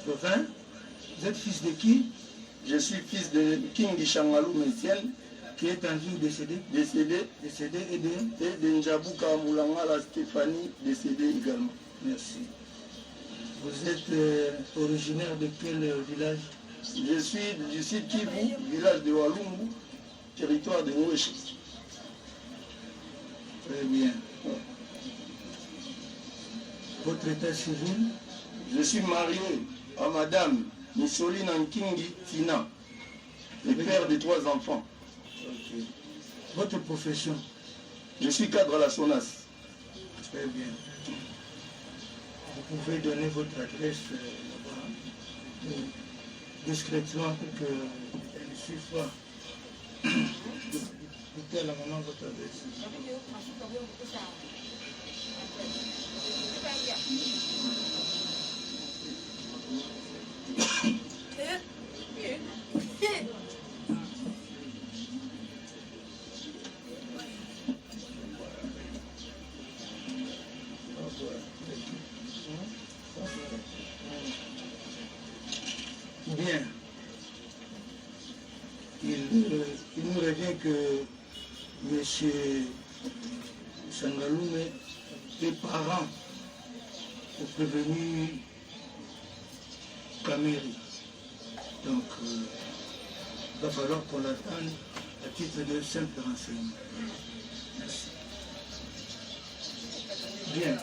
80. Vous êtes fils de qui? Je suis fils de King Shangalou Messiel, qui est en vie décédé. Décédé Et de Njabouka Moulangala Stéphanie, décédé également. Merci. Vous êtes originaire de quel village? Je suis du site Kivu, village de Walumbu, territoire de Mouéché. Très bien. Votre état civil? Je suis marié à madame Missoline Nkingi Tina, le père de 3 enfants. Okay. Votre profession? Je suis cadre à la SONAS. Très bien. Vous pouvez donner votre adresse là-bas discrètement pour qu'elle ne suive pas. Dites à la maman votre adresse. Bien. Il nous revient que M. Shangaloume est parent au prévenu Kameri. Donc, il va falloir qu'on l'attende à titre de simple renseignement. Merci. Bien.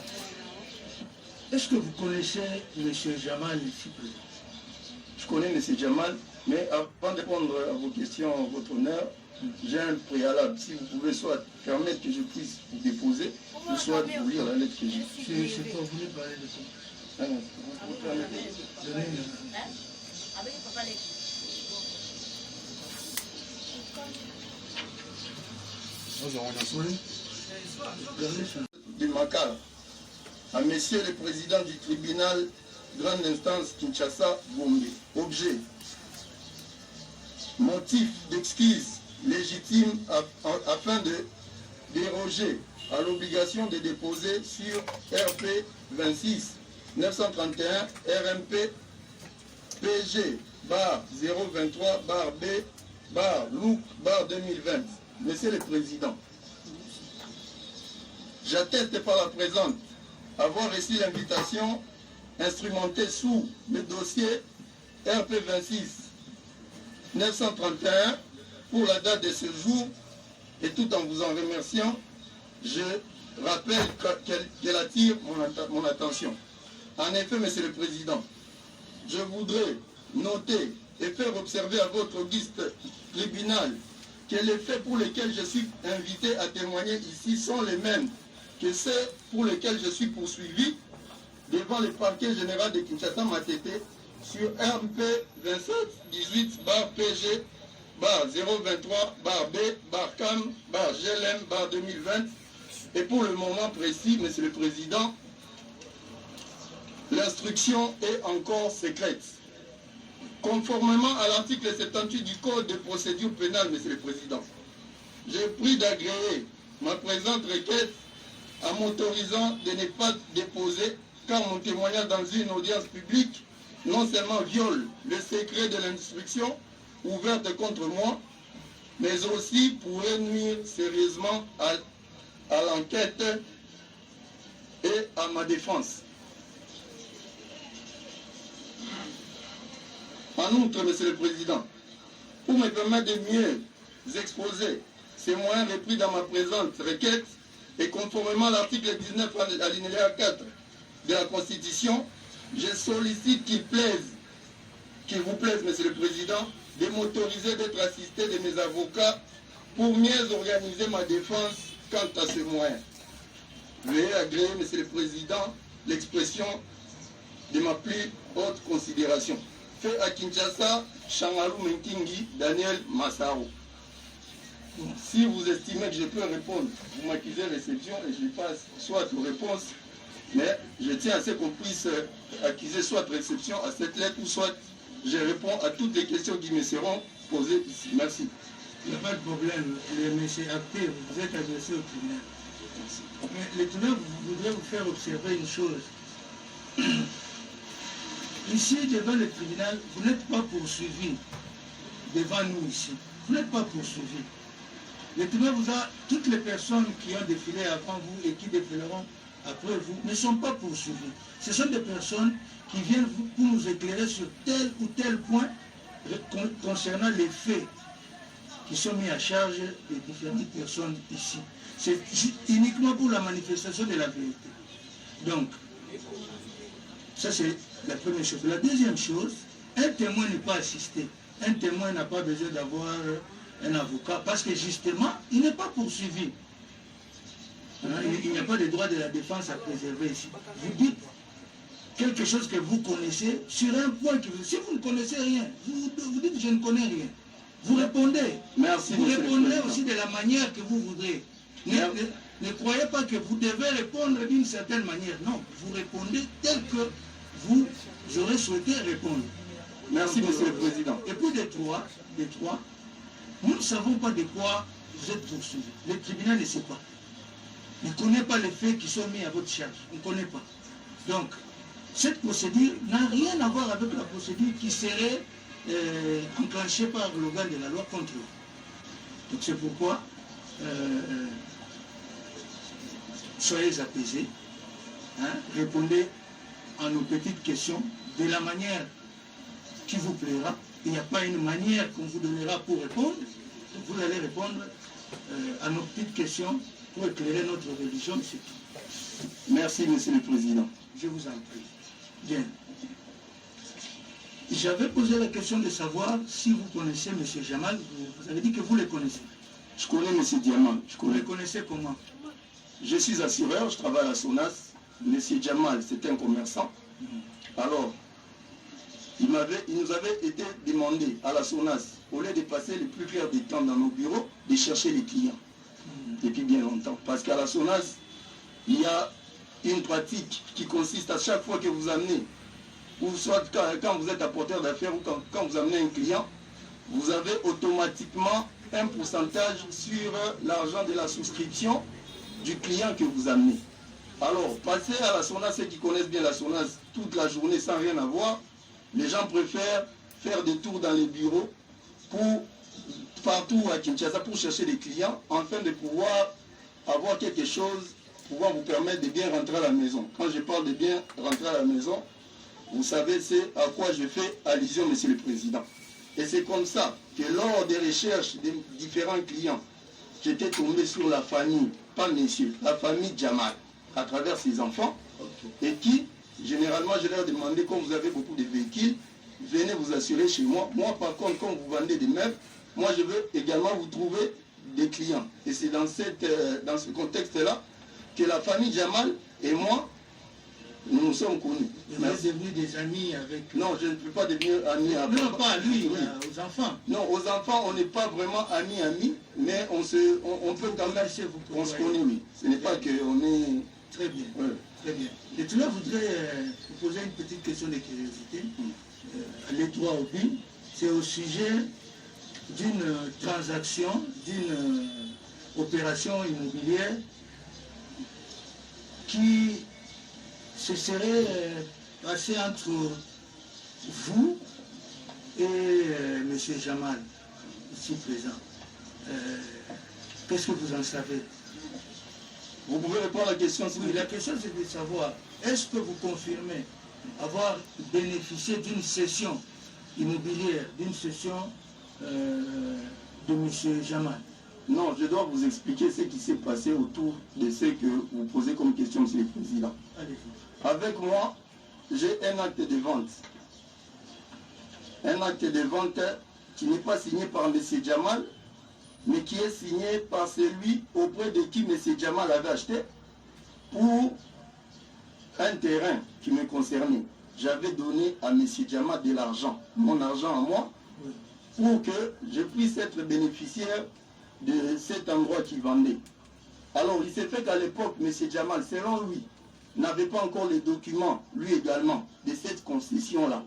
Est-ce que vous connaissez M. Jamal, s'il vous plaît? Je connais M. Jamal, mais avant de répondre à vos questions, votre honneur, j'ai un préalable. Si vous pouvez soit permettre que je puisse vous déposer, ou soit vous lire la lettre que j'ai. C'est pas vous voulez parler de ça. Vous permettez? De Makala, à Monsieur le Président du tribunal grande instance Kinshasa Gombe. Objet: motif d'excuse légitime afin de déroger à l'obligation de déposer sur RP 26 931 RMP PG bar 023 bar B bar LOUC bar 2020. Monsieur le Président, j'atteste par la présente avoir reçu l'invitation instrumentée sous le dossier RP 26 931 pour la date de ce jour, et tout en vous en remerciant, je rappelle qu'elle attire mon attention. En effet, Monsieur le Président, je voudrais noter et faire observer à votre auguste tribunal que les faits pour lesquels je suis invité à témoigner ici sont les mêmes que ceux pour lesquels je suis poursuivi devant le parquet général de Kinshasa Matete sur RP 27 18 bar PG bar 023 bar B bar CAM bar GLM bar 2020. Et pour le moment précis, Monsieur le Président, l'instruction est encore secrète. Conformément à l'article 78 du Code de procédure pénale, Monsieur le Président, j'ai pris d'agréer ma présente requête en m'autorisant de ne pas déposer, car mon témoignage dans une audience publique non seulement viole le secret de l'instruction ouverte contre moi, mais aussi pourrait nuire sérieusement à l'enquête et à ma défense. En outre, Monsieur le Président, pour me permettre de mieux exposer ces moyens repris dans ma présente requête et conformément à l'article 19 alinéa 4 de la Constitution, je sollicite qu'il vous plaise, Monsieur le Président, de m'autoriser d'être assisté de mes avocats pour mieux organiser ma défense quant à ce moyen. Veuillez agréer, Monsieur le Président, l'expression de ma plus haute considération. Fait à Kinshasa, Shangalou Nkingi, Daniel Massaro. Si vous estimez que je peux répondre, vous m'accusez réception et je passe soit aux réponses, mais je tiens à ce qu'on puisse accuser soit réception à cette lettre ou soit je réponds à toutes les questions qui me seront posées ici. Merci. Il n'y a pas de problème. Le monsieur acté, vous êtes adressé au tribunal. Mais le tribunal voudrait vous faire observer une chose. Ici, devant le tribunal, vous n'êtes pas poursuivi devant nous ici. Vous n'êtes pas poursuivi. Le tribunal vous a, toutes les personnes qui ont défilé avant vous et qui défileront après vous ne sont pas poursuivis. Ce sont des personnes qui viennent pour nous éclairer sur tel ou tel point concernant les faits qui sont mis à charge des différentes personnes ici. C'est uniquement pour la manifestation de la vérité. Donc, ça c'est la première chose. La deuxième chose, un témoin n'est pas assisté. Un témoin n'a pas besoin d'avoir un avocat parce que justement, il n'est pas poursuivi. Il n'y a pas de droit de la défense à préserver ici. Vous dites quelque chose que vous connaissez sur un point que si vous ne connaissez rien, vous dites je ne connais rien. Vous répondez. Merci, vous répondrez aussi de la manière que vous voudrez. Ne croyez pas que vous devez répondre d'une certaine manière. Non, vous répondez tel que vous aurez souhaité répondre. Merci, donc, Monsieur le Président. Et puis des trois, nous ne savons pas de quoi vous êtes poursuivi. Le tribunal ne sait pas. Il ne connaît pas les faits qui sont mis à votre charge. On ne connaît pas. Donc, cette procédure n'a rien à voir avec la procédure qui serait enclenchée par l'organe de la loi contre eux. Donc c'est pourquoi soyez apaisés, répondez à nos petites questions de la manière qui vous plaira. Il n'y a pas une manière qu'on vous donnera pour répondre. Vous allez répondre à nos petites questions pour éclairer notre religion, c'est tout. Merci, Monsieur le Président. Je vous en prie. Bien. J'avais posé la question de savoir si vous connaissez M. Jamal. Vous avez dit que vous le connaissez. Je connais M. Diamant. Vous le connaissez comment? Je suis assureur, je travaille à la SONAS. M. Jamal, c'est un commerçant. Alors, il nous avait été demandé à la SONAS, au lieu de passer le plus clair des temps dans nos bureaux, de chercher les clients. Depuis bien longtemps. Parce qu'à la SONAS, il y a une pratique qui consiste à chaque fois que vous amenez, ou soit quand vous êtes apporteur d'affaires ou quand vous amenez un client, vous avez automatiquement un pourcentage sur l'argent de la souscription du client que vous amenez. Alors, passer à la SONAS, ceux qui connaissent bien la SONAS toute la journée sans rien avoir, les gens préfèrent faire des tours dans les bureaux partout à Kinshasa pour chercher des clients, afin de pouvoir avoir quelque chose, pouvoir vous permettre de bien rentrer à la maison. Quand je parle de bien rentrer à la maison, vous savez, c'est à quoi je fais allusion, Monsieur le Président. Et c'est comme ça que lors des recherches des différents clients, j'étais tombé sur la famille, pas monsieur, la famille Jamal, à travers ses enfants, et qui, généralement, je leur demandais, comme vous avez beaucoup de véhicules, venez vous assurer chez moi. Moi, par contre, quand vous vendez des meubles, moi, je veux également vous trouver des clients. Et c'est dans ce contexte-là que la famille Jamal et moi, nous nous sommes connus. Vous êtes devenus des amis avec... Non, je ne peux pas devenir ami avec... Non, pas à lui, oui. Aux enfants. Non, aux enfants, on n'est pas vraiment amis, mais on peut quand même... On se connaît, oui. Ce n'est pas qu'on est... Très bien, ouais. Très bien. Et tout là, je voudrais vous poser une petite question de curiosité. Les droits au but, c'est au sujet d'une transaction, d'une opération immobilière qui se serait passée entre vous et M. Jamal, ici présent. Qu'est-ce que vous en savez? Vous pouvez répondre à la question. Oui, la question c'est de savoir, est-ce que vous confirmez avoir bénéficié d'une cession immobilière, d'une cession de M. Jamal? Non, je dois vous expliquer ce qui s'est passé autour de ce que vous posez comme question, M. le Président. Allez-y. Avec moi, j'ai un acte de vente. Un acte de vente qui n'est pas signé par M. Jamal, mais qui est signé par celui auprès de qui M. Jamal avait acheté pour un terrain qui me concernait. J'avais donné à M. Jamal de l'argent, mon argent à moi, pour que je puisse être bénéficiaire de cet endroit qu'il vendait. Alors, il s'est fait qu'à l'époque, M. Jamal, selon lui, n'avait pas encore les documents, lui également, de cette concession-là.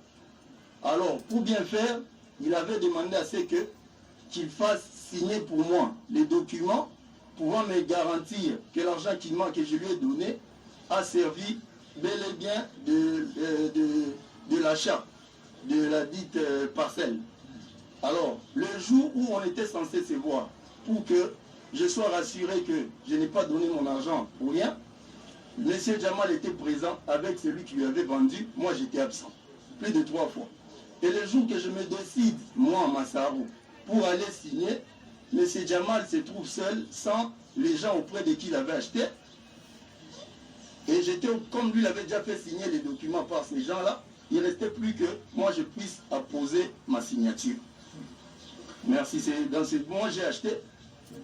Alors, pour bien faire, il avait demandé à ce qu'il fasse signer pour moi les documents pouvant me garantir que l'argent que je lui ai donné a servi bel et bien de l'achat de la dite parcelle. Alors, le jour où on était censé se voir, pour que je sois rassuré que je n'ai pas donné mon argent pour rien, M. Jamal était présent avec celui qui lui avait vendu, moi j'étais absent, plus de 3 fois. Et le jour que je me décide, moi, Massaro, pour aller signer, M. Jamal se trouve seul, sans les gens auprès de qui il avait acheté. Et j'étais, comme lui l'avait déjà fait signer les documents par ces gens-là, il ne restait plus que moi je puisse apposer ma signature. Merci, c'est dans ce moment j'ai acheté.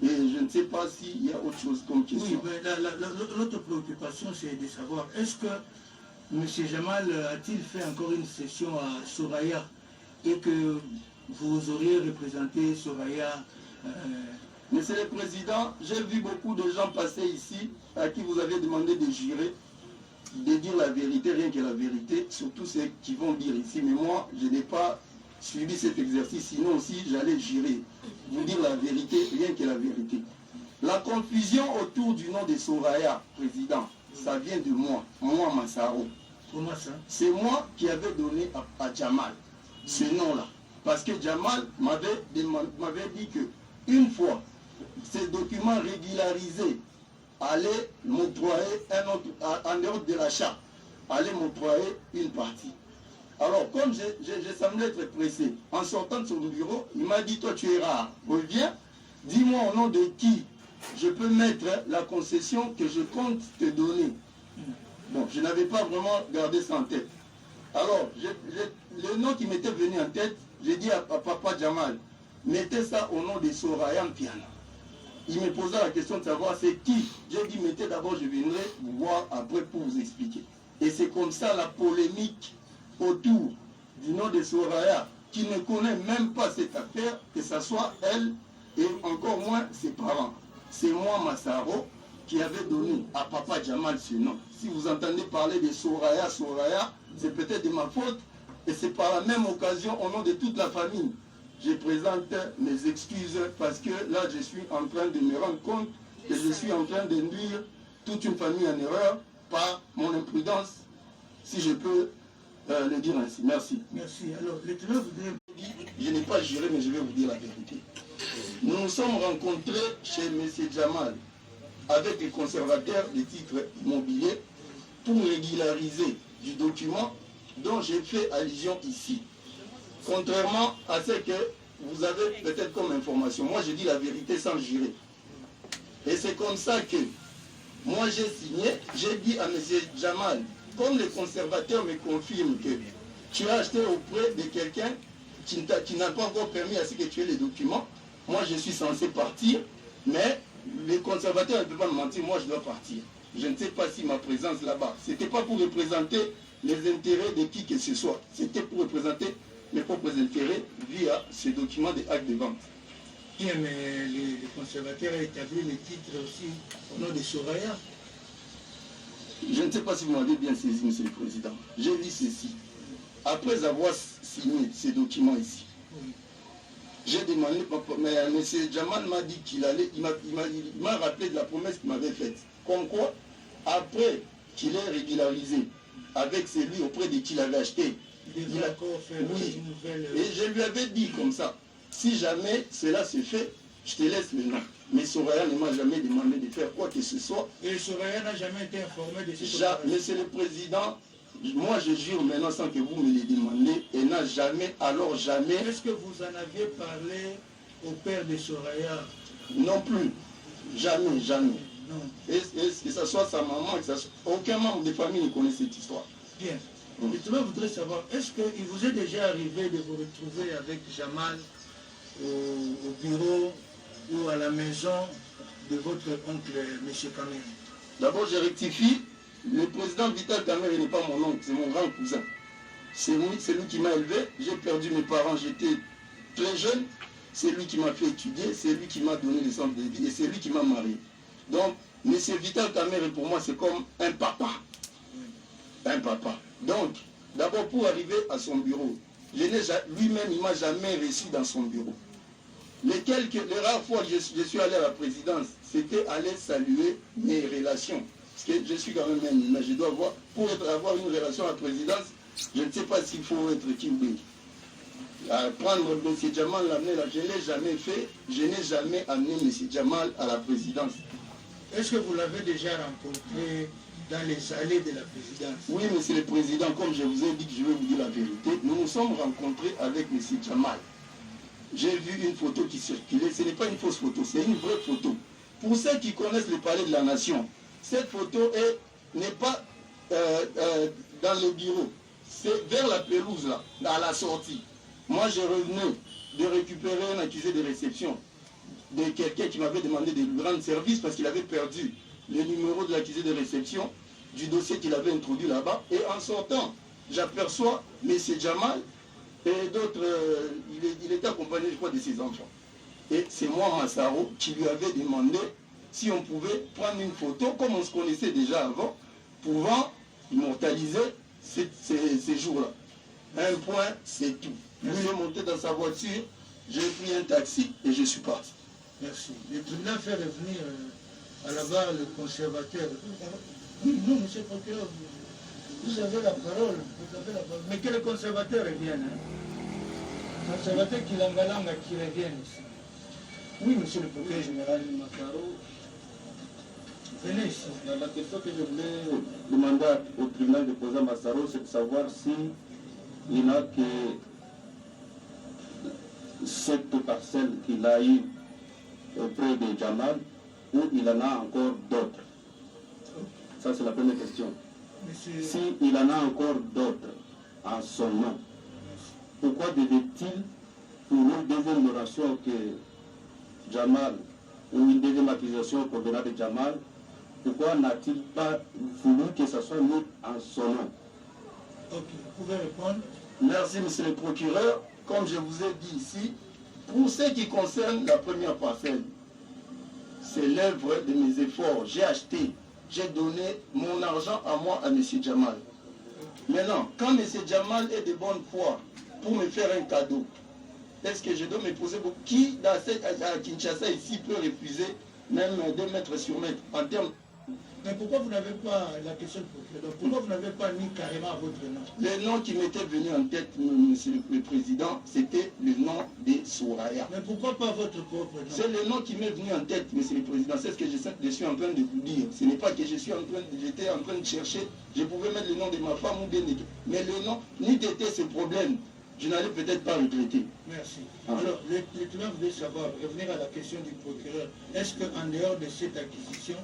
Et je ne sais pas s'il y a autre chose comme question. Oui, mais l'autre préoccupation, c'est de savoir, est-ce que M. Jamal a-t-il fait encore une session à Soraya et que vous auriez représenté Soraya Monsieur le Président, j'ai vu beaucoup de gens passer ici à qui vous avez demandé de jurer, de dire la vérité, rien que la vérité, surtout ceux qui vont dire ici. Mais moi, je n'ai pas suivi cet exercice, sinon aussi j'allais jurer, vous dire la vérité, rien que la vérité. La confusion autour du nom de Soraya, Président, ça vient de moi Massaro. Comment ça? C'est moi qui avais donné à Jamal ce nom-là. Parce que Jamal m'avait dit que une fois ces documents régularisés allaient m'octroyer en dehors de l'achat, allaient m'octroyer une partie. Alors, comme je semblais être pressé, en sortant de son bureau, il m'a dit, toi tu es rare, reviens, dis-moi au nom de qui je peux mettre la concession que je compte te donner. Bon, je n'avais pas vraiment gardé ça en tête. Alors, le nom qui m'était venu en tête, j'ai dit à Papa Jamal, mettez ça au nom de Soraya Mpiana. Il me posa la question de savoir c'est qui. J'ai dit, mettez d'abord, je viendrai vous voir après pour vous expliquer. Et c'est comme ça la polémique autour du nom de Soraya, qui ne connaît même pas cette affaire, que ce soit elle et encore moins ses parents. C'est moi, Massaro, qui avait donné à Papa Jamal ce nom. Si vous entendez parler de Soraya, c'est peut-être de ma faute, et c'est par la même occasion, au nom de toute la famille, je présente mes excuses parce que là, je suis en train de me rendre compte que je suis en train d'induire toute une famille en erreur par mon imprudence, si je peux le dire ainsi. Merci. Merci. Alors, le ténor voudrait... Je n'ai pas juré, mais je vais vous dire la vérité. Nous nous sommes rencontrés chez M. Jamal avec les conservateurs des titres immobiliers pour régulariser du document dont j'ai fait allusion ici. Contrairement à ce que vous avez peut-être comme information. Moi, je dis la vérité sans jurer. Et c'est comme ça que moi, j'ai signé, j'ai dit à M. Jamal, comme les conservateurs me confirment que tu as acheté auprès de quelqu'un qui n'a pas encore permis à ce que tu aies les documents, moi, je suis censé partir, mais les conservateurs ne peuvent pas me mentir, moi, je dois partir. Je ne sais pas si ma présence là-bas, ce n'était pas pour représenter les intérêts de qui que ce soit. C'était pour représenter mes propres intérêts via ce document de acte de vente. Bien, mais les conservateurs ont établi les titres aussi au nom de Soraya. Je ne sais pas si vous m'avez bien saisi, Monsieur le Président. J'ai dit ceci. Après avoir signé ces documents ici, oui, j'ai demandé, mais M. Jamal m'a dit qu'il allait, il m'a rappelé de la promesse qu'il m'avait faite. Comme quoi, après qu'il ait régularisé avec celui auprès de qui il avait acheté, il a encore fait une nouvelle... Et je lui avais dit comme ça, si jamais cela se fait, je te laisse le nom. Mais Soraya ne m'a jamais demandé de faire quoi que ce soit. Et Soraya n'a jamais été informé de ce que... Monsieur le Président, moi je jure maintenant sans que vous me le demandez, et n'a jamais, alors jamais... Est-ce que vous en aviez parlé au père de Soraya? Non plus. Jamais, jamais. Non. Et que ce soit sa maman, que soit... aucun membre de famille ne connaît cette histoire. Bien. Et tout le monde voudrait savoir, est-ce qu'il vous est déjà arrivé de vous retrouver avec Jamal au bureau ou à la maison de votre oncle, M. Kamer? D'abord, je rectifie, le président Vital Kamer n'est pas mon oncle, c'est mon grand cousin. C'est lui qui m'a élevé, j'ai perdu mes parents, j'étais très jeune, c'est lui qui m'a fait étudier, c'est lui qui m'a donné le centre de vie et c'est lui qui m'a marié. Donc, M. Vital Kamer, pour moi, c'est comme un papa. Un papa. Donc, d'abord pour arriver à son bureau, lui-même, il ne m'a jamais reçu dans son bureau. Les rares fois que je suis allé à la présidence, c'était aller saluer mes relations. Parce que je suis quand même un humain, je dois avoir, pour avoir une relation à la présidence, Je ne sais pas s'il faut être Kimbe. Prendre M. Djamal, l'amener là, je ne l'ai jamais fait. Je n'ai jamais amené M. Djamal à la présidence. Est-ce que vous l'avez déjà rencontré dans les allées de la présidence? Oui, Monsieur le Président, comme je vous ai dit que je vais vous dire la vérité, nous nous sommes rencontrés avec M. Djamal. J'ai vu une photo qui circulait. Ce n'est pas une fausse photo, c'est une vraie photo. Pour ceux qui connaissent le palais de la Nation, cette photo n'est pas dans le bureau. C'est vers la pelouse, là, à la sortie. Moi, je revenais de récupérer un accusé de réception de quelqu'un qui m'avait demandé de lui rendre service parce qu'il avait perdu le numéro de l'accusé de réception du dossier qu'il avait introduit là-bas. Et en sortant, j'aperçois M. Djamal et d'autres. Il était accompagné, je crois, de ses enfants. Et c'est moi, Massaro, qui lui avais demandé si on pouvait prendre une photo, comme on se connaissait déjà avant, pouvant immortaliser ces jours-là. Un point, c'est tout. Lui est monté dans sa voiture, j'ai pris un taxi et je suis parti. Merci. Le tribunal fait revenir à la barre le conservateur. Oui, non, monsieur le procureur, vous avez la parole. Mais que le conservateur revienne. Le conservateur qui l'engalanga qui revienne ici. Oui, monsieur le procureur général Massaro. Venez ici. La question que je voulais demander au tribunal de poser à Massaro, c'est de savoir si il n'a que cette parcelle qu'il a eue auprès de Djamal ou il en a encore d'autres. Ça, c'est la première question. S'il en a encore d'autres en son nom, pourquoi devait-il, pour une deuxième oration que Djamal, ou une deuxième accusation provenant de Djamal, pourquoi n'a-t-il pas voulu que ça soit mis en son nom? Ok, vous pouvez répondre. Merci, monsieur le procureur. Comme je vous ai dit ici, pour ce qui concerne la première parcelle, c'est l'œuvre de mes efforts. J'ai acheté, j'ai donné mon argent à moi, à M. Djamal. Maintenant, quand M. Djamal est de bonne foi pour me faire un cadeau, est-ce que je dois me poser qui à Kinshasa ici peut refuser même 2 mètres sur mètre en termes. Mais pourquoi vous n'avez pas la question de procureur? Pourquoi vous n'avez pas mis carrément votre nom? Le nom qui m'était venu en tête, monsieur le président, c'était le nom de Soraya. Mais pourquoi pas votre propre nom? C'est le nom qui m'est venu en tête, monsieur le président. C'est ce que je suis en train de vous dire. Ce n'est pas que j'étais en train de chercher. Je pouvais mettre le nom de ma femme ou bien de... Mais le nom, ni d'été ce problème, je n'allais peut-être pas regretter. Merci. Alors, le tribunal voulait savoir, revenir à la question du procureur, est-ce qu'en dehors de cette acquisition,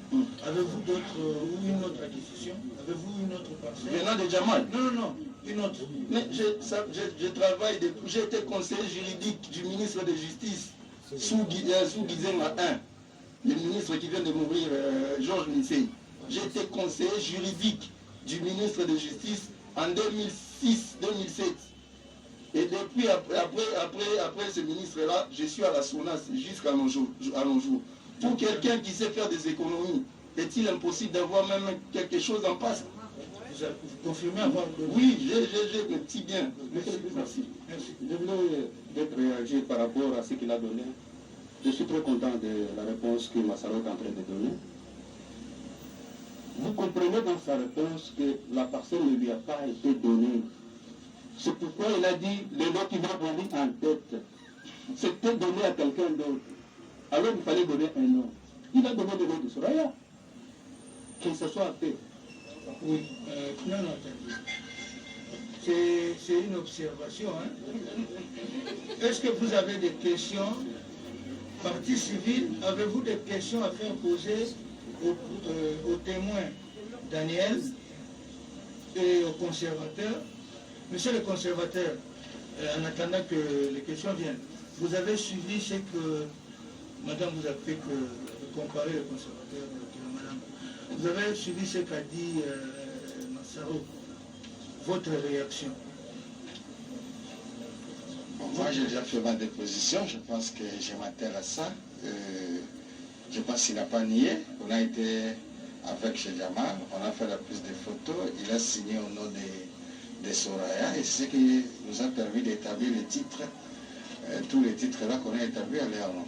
avez-vous d'autres, ou une autre acquisition? Avez-vous une autre parcelle? Venant de Djamal? Non, une autre. Mais je travaille, j'ai été conseiller juridique du ministre de Justice sous Guizema 1, le ministre qui vient de mourir, Georges Missé. J'ai été conseiller juridique du ministre de Justice en 2006-2007. Et depuis, après ce ministre-là, je suis à la SONAS jusqu'à nos jours. Pour quelqu'un qui sait faire des économies, est-il impossible d'avoir même quelque chose en passe? Vous confirmez avoir... Oui, j'ai mes petits biens. Merci. Je voulais peut-être réagir par rapport à ce qu'il a donné. Je suis très content de la réponse que Massaro est en train de donner. Vous comprenez dans sa réponse que la personne ne lui a pas été donnée. C'est pourquoi il a dit le nom qui va venir en tête. C'était donné à quelqu'un d'autre. Alors il fallait donner un nom. Il a donné le nom de Soraya. Que ce soit fait. Oui, non, attendez. C'est une observation. Est-ce que vous avez des questions? Partie civile, avez-vous des questions à faire poser au témoin Daniel et au conservateur? Monsieur le conservateur, en attendant que les questions viennent, vous avez suivi ce que madame vous a fait comparer le conservateur madame. Vous avez suivi ce qu'a dit Massaro. Votre réaction? Moi, j'ai déjà fait ma déposition. Je pense que je m'attelle à ça. Je pense qu'il n'a pas nié. On a été avec chez Djamal. On a fait la prise de photos. Il a signé au nom de Soraya. Et c'est ce qui nous a permis d'établir les titres. Tous les titres là qu'on a établis à leur nom.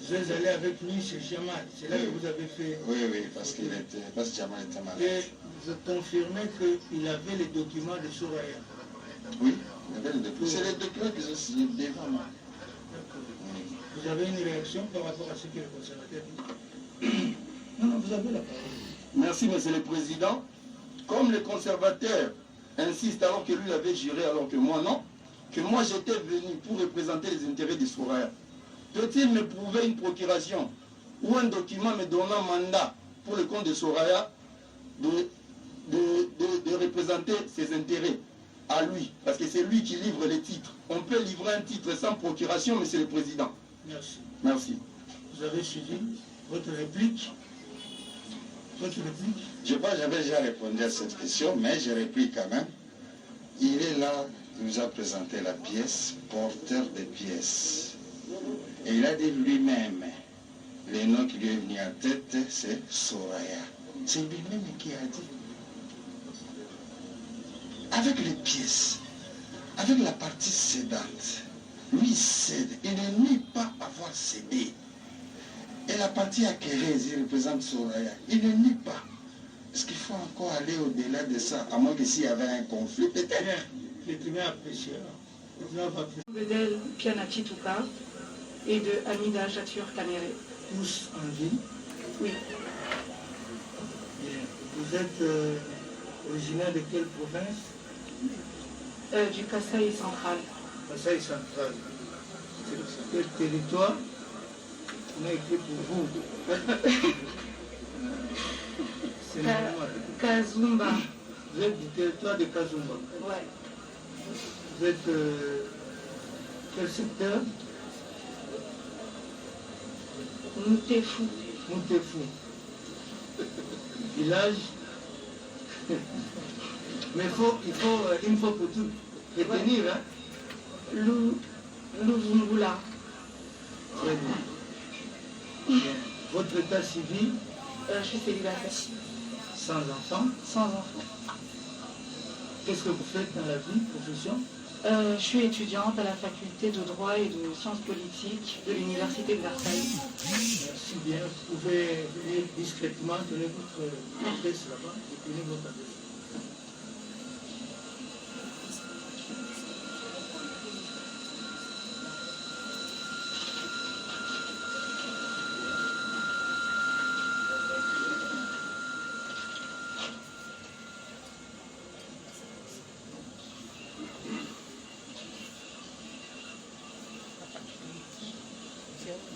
Vous êtes allé avec lui chez Jamal, c'est là que vous avez fait... Oui, parce que Jamal était malade. Et vous confirmez qu'il avait les documents de Soraya? Oui, il avait les documents. C'est les documents qu'ils ont signés devant moi. Vous avez une réaction par rapport à ce que le conservateur dit? Non, vous avez la parole. Merci, Monsieur le Président. Comme le conservateur insiste alors que lui avait juré, alors que moi non, que moi j'étais venu pour représenter les intérêts de Soraya. Peut-il me prouver une procuration ou un document me donnant mandat pour le compte de Soraya de représenter ses intérêts à lui? Parce que c'est lui qui livre les titres. On peut livrer un titre sans procuration, Monsieur le Président. Merci. Merci. Vous avez suivi votre réplique? Je crois que j'avais déjà répondu à cette question, mais je réplique quand même. Il est là, il nous a présenté la pièce, porteur de pièces. Et il a dit lui-même, le nom qui lui est venu en tête, c'est Soraya. C'est lui-même qui a dit. Avec les pièces, avec la partie cédante, lui cède. Il ne nie pas avoir cédé. Et la partie acquérée, il représente Soraya. Il ne nie pas. Est-ce qu'il faut encore aller au-delà de ça, à moins que s'il y avait un conflit, peut-être. Le tribunal apprécié. Bedel Pianati Touka et de Amida Chatur Kanere. Tous en vie? Oui. Bien. Vous êtes originaire de quelle province? Du Kasaï central. Kasaï central. Quel territoire? On a écrit pour vous. C'est normal. Kazumba. Vous êtes du territoire de Kazumba? Ouais. Vous êtes quel secteur? Moutefu. Moutefu. Village. Mais il faut une fois pour toutes retenir, hein? Louvungula. Très bien. Bien. Votre état civil? Je suis célibataire. Sans enfant? Sans enfant. Qu'est-ce que vous faites dans la vie, profession? Je suis étudiante à la faculté de droit et de sciences politiques de l'université de Versailles. Merci bien. Vous pouvez venir discrètement donner votre adresse là-bas et donner votre adresse.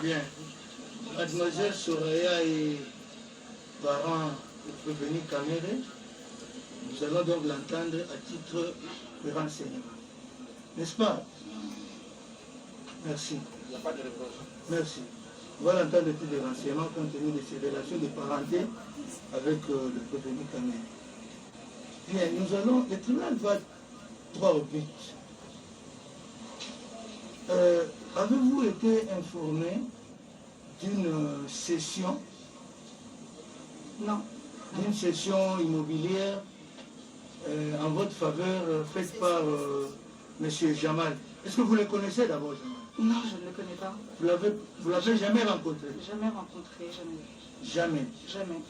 Bien. Mademoiselle Soraya est parent du prévenu Kamere. Nous allons donc l'entendre à titre de renseignement. N'est-ce pas? Merci. Il n'y a pas de réponse. Merci. On va l'entendre à titre de renseignement compte tenu de ses relations de parenté avec le prévenu Kamere. Bien, nous allons... Le tribunal va droit au but. Avez-vous été informé d'une cession? Non. D'une cession immobilière en votre faveur faite par M. Jamal? Est-ce que vous le connaissez d'abord, Jamal? Non, je ne le connais pas. Vous l'avez jamais rencontré? Jamais rencontré, jamais. Jamais. Jamais.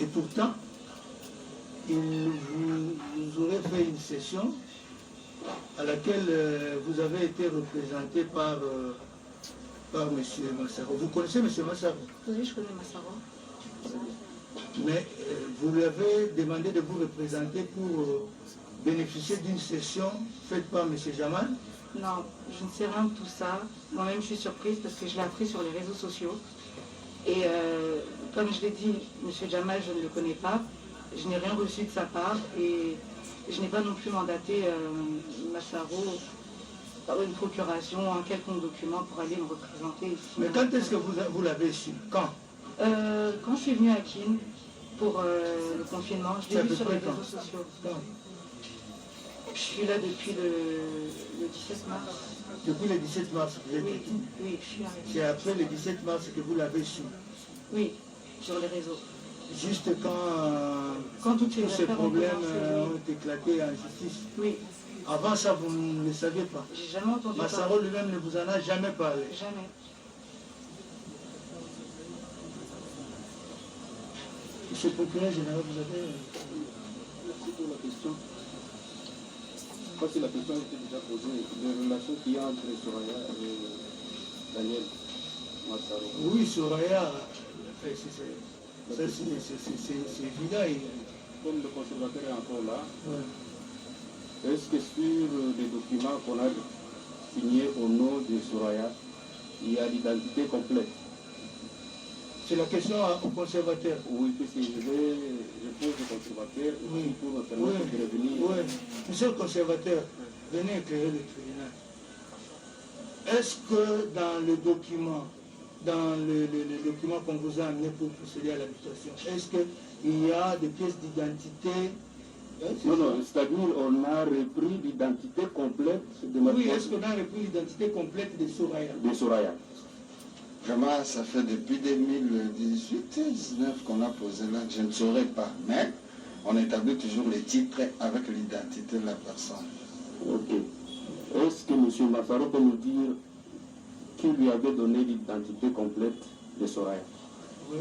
Et pourtant, vous aurez fait une session à laquelle vous avez été représenté par M. Massaro. Vous connaissez M. Massaro? Oui, je connais Massaro. Mais vous lui avez demandé de vous représenter pour bénéficier d'une session faite par M. Jamal? Non, je ne sais rien de tout ça. Moi-même, je suis surprise parce que je l'ai appris sur les réseaux sociaux. Et comme je l'ai dit, M. Jamal, je ne le connais pas. Je n'ai rien reçu de sa part. Et je n'ai pas non plus mandaté Massaro par une procuration, un quelconque document pour aller me représenter ici. Mais quand est-ce que vous l'avez su? Quand? Quand je suis venue à Kin pour le confinement, je l'ai vu sur les réseaux sociaux. Quand? Je suis là depuis le 17 mars. Depuis le 17 mars, vous êtes ici? Oui, je suis arrivée. C'est après le 17 mars que vous l'avez su? Oui, sur les réseaux. Juste quand Toutes tous ces problèmes ont éclaté en justice? Oui. Avant ça, vous ne le saviez pas. J'ai jamais entendu Massaro parler. lui-même ne vous en a jamais parlé. Jamais. Monsieur le procureur général, vous avez... Merci pour la question. Je crois que la question a été déjà posée. Les relations qu'il y a entre Soraya et Daniel Massaro. Oui, Soraya, c'est évident. Comme le conservateur est encore là, Ouais. est-ce que sur les documents qu'on a signés au nom de Soraya, il y a l'identité complète? C'est la question au conservateur. Oui, puisque je pose au conservateur Oui. pour me permettre de revenir. Oui. Monsieur le conservateur, venez éclairer le tribunal. Est-ce que dans le document, qu'on vous a amené pour procéder à l'habitation, est-ce qu'il y a des pièces d'identité? Non, c'est-à-dire on a repris l'identité complète de ma Oui, est-ce qu'on a repris l'identité complète de Soraya? De Soraya. Vraiment, ça fait depuis 2018-19 qu'on a posé là, je ne saurais pas. Mais on établit toujours les titres avec l'identité de la personne. Ok. Est-ce que M. Massaro peut nous dire qui lui avait donné l'identité complète de Soraya? Oui.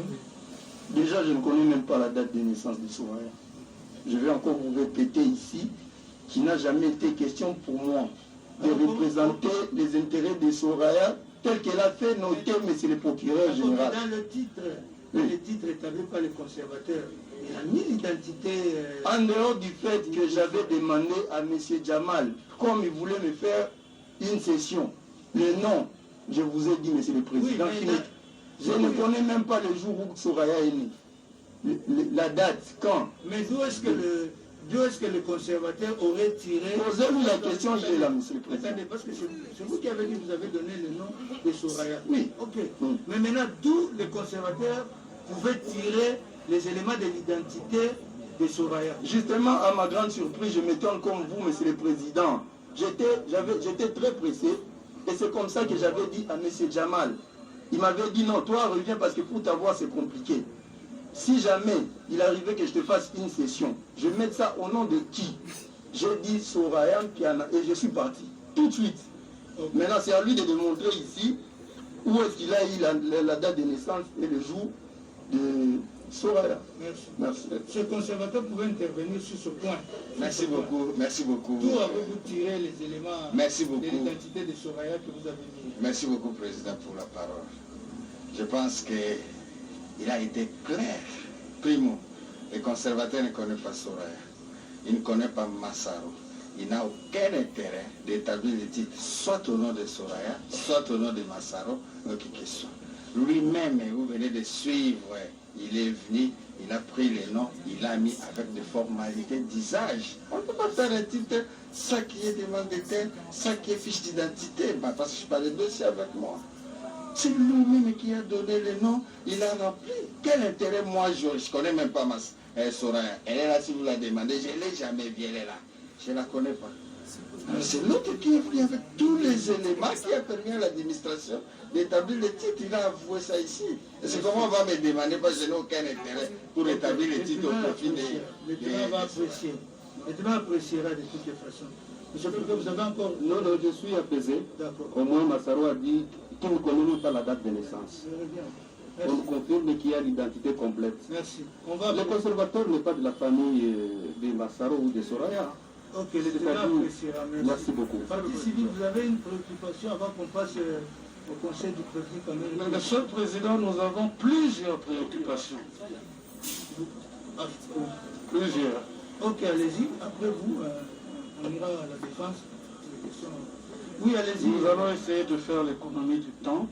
Déjà, je ne connais même pas la date de naissance de Soraya. Je vais encore vous répéter ici qu'il n'a jamais été question pour moi de représenter les intérêts de Soraya tel qu'elle a fait noter, monsieur le procureur général. Dans le titre établi par les conservateurs, il a mis l'identité... En dehors du fait que j'avais demandé à M. Jamal, comme il voulait me faire une session, le nom, je vous ai dit, monsieur le président, je ne connais même pas le jour où Soraya est né. La date, quand. Mais d'où est-ce que le conservateur aurait tiré... Posez-lui la question, j'ai là, monsieur le président. Attendez, parce que c'est vous qui avez dit que vous avez donné le nom de Soraya. Oui. Ok. Mais maintenant, d'où le conservateur pouvait tirer les éléments de l'identité de Soraya? Justement, à ma grande surprise, je m'étonne comme vous, monsieur le président. J'étais très pressé et c'est comme ça que j'avais dit à monsieur Jamal. Il m'avait dit non, toi reviens parce que pour t'avoir c'est compliqué. Si jamais il arrivait que je te fasse une session, je vais mettre ça au nom de qui? J'ai dit Soraya Piana et je suis parti tout de suite. Maintenant c'est à lui de démontrer ici où est-ce qu'il a eu la date de naissance et le jour de Soraya. Merci. Ce conservateur pouvait intervenir sur ce point. Merci beaucoup, merci beaucoup. D'où avez-vous tiré les éléments de l'identité de Soraya que vous avez mis? Merci beaucoup, Président, pour la parole. Je pense qu'il a été clair. Primo, les conservateurs ne connaissent pas Soraya. Il ne connaît pas Massaro. Il n'a aucun intérêt d'établir le titre, soit au nom de Soraya, soit au nom de Massaro, donc question. Lui-même, vous venez de suivre, il est venu, il a pris les noms, il a mis avec des formalités d'usage. On ne peut pas faire un titre, ça qui est demande de terre, ça qui est fiche d'identité, parce que je suis pas le dossier avec moi. C'est lui-même qui a donné le nom, il a rempli. Quel intérêt, moi, je ne connais même pas Soraya. Elle est là, si vous la demandez, je ne l'ai jamais vue, elle est là. Je ne la connais pas. C'est l'autre qui est venu avec tous les éléments qui a permis à l'administration d'établir le titre. Il a avoué ça ici. Et c'est comment on va me demander, parce que je n'ai aucun intérêt pour établir le titre au profit des... Le tribunal va apprécier. Le tribunal appréciera de toutes les façons. Monsieur le président, vous avez encore... Non, je suis apaisé. D'accord. Au moins, Massaro a dit qu'il ne connaît même pas la date de naissance. On confirme qu'il y a l'identité complète. Merci. Le conservateur n'est pas de la famille de Massaro ou de Soraya. Ok, le tribunal appréciera. Merci beaucoup. Partie civile, vous avez une préoccupation avant qu'on passe au conseil du président américain? Monsieur le Président, nous avons plusieurs préoccupations. Plusieurs. Ok, allez-y. Après vous, on ira à la défense. Oui, allez-y. Nous allons essayer de faire l'économie du temps.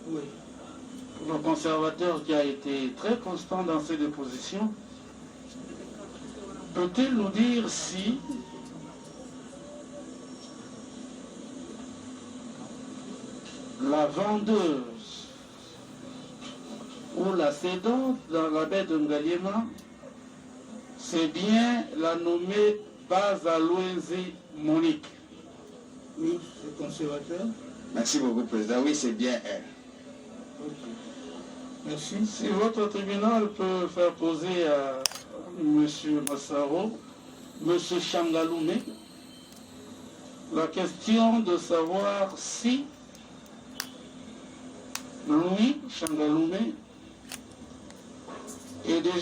Oui. Pour le conservateur qui a été très constant dans ses dépositions, peut-il nous dire si la vendeuse ou la cédante dans la baie de Ngaliema, c'est bien la nommée Bazalouenzi Monique? Oui, le conservateur. Merci beaucoup, Président. Oui, c'est bien elle. Ok. Merci. Si votre tribunal peut faire poser à M. Massaro, M. Changaloumé, la question de savoir si lui, Changalume, est déjà